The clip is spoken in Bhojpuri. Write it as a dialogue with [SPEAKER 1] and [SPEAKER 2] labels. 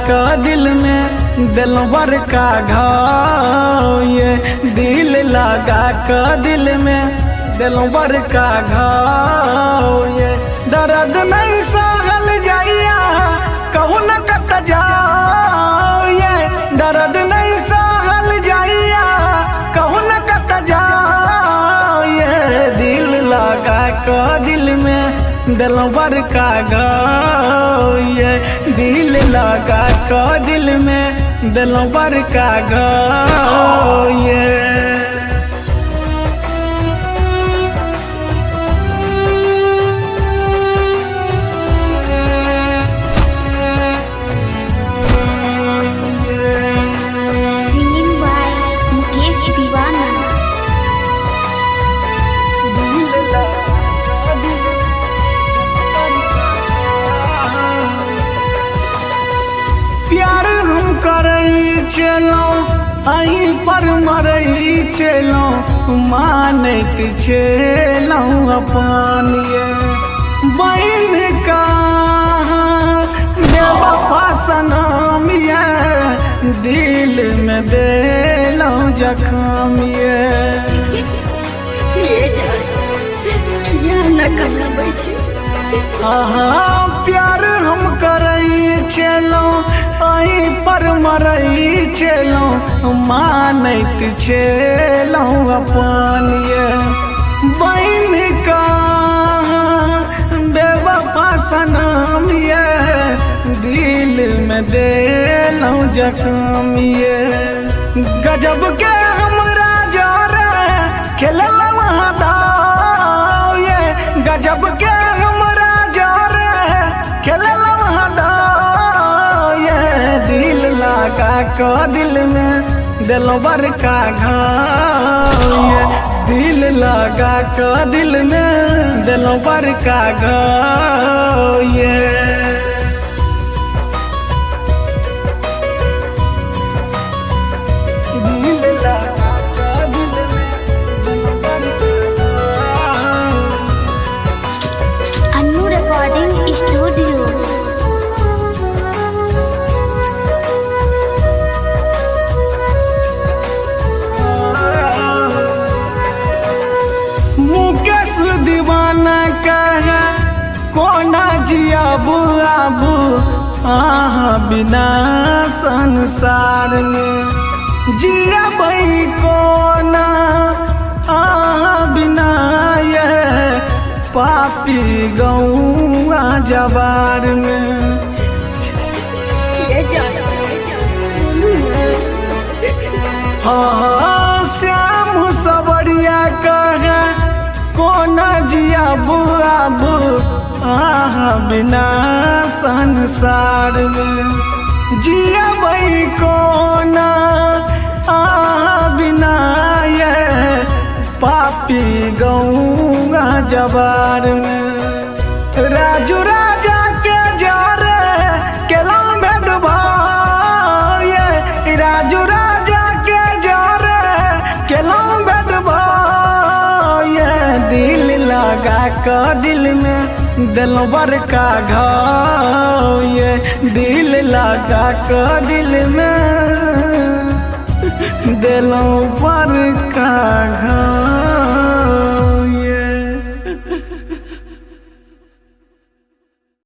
[SPEAKER 1] क दिल में दिलवर का घाव, ये दिल लगा क दिल में दिलवर का घाव, ये दर्द नहीं सहल जाइया कहू न कत जाओ, ये दर्द नहीं सहल जाइया कहू न कत जाओ, ये दिल लगा क दिल में दिलवर का घाव, ये दिल लगा क दिल में दिलवर का घाव, ये प्यार हम करई चलो अहीं पर मरई चलो, मानत चलो अपन ये बहन का बेवफा सनम, ये दिल में दे लो जख्म,
[SPEAKER 2] ये न करना बैठे।
[SPEAKER 1] प्यार हम करई चलो अहीं पर मरई चलो, मानत चलो अपन ये बहन का बेवफा सनम, ये दिल में दे लो जख्म, ये गजब के हमरा जोरे खेले वहाँ दाव, ये गजब के हमरा जोरे खेले वहाँ दाव, ये दिल लगा क दिल में दिलवर का घाव, ये दिल लगा क दिल में दिलवर का घाव, ये
[SPEAKER 2] स्टूडियो
[SPEAKER 1] मुकेश दीवाना कहा कोना जिया बुआबू बिना संसार में, जिया भाई कोना बिना ये पापी गौआ जवार में, हाँ श्याम सबरिया कहे कोना जिया बुआबू बिना संसार में, जिया भाई कोना बिना ये पापी गौआ जवार में, राजू राजा के जारे केला भेद भाव, ये राजू राजा के जारे केला भेद भाव, ये दिल लगा क दिल में दिलवर का घाव, ये दिल लगा क दिल में दिलवर का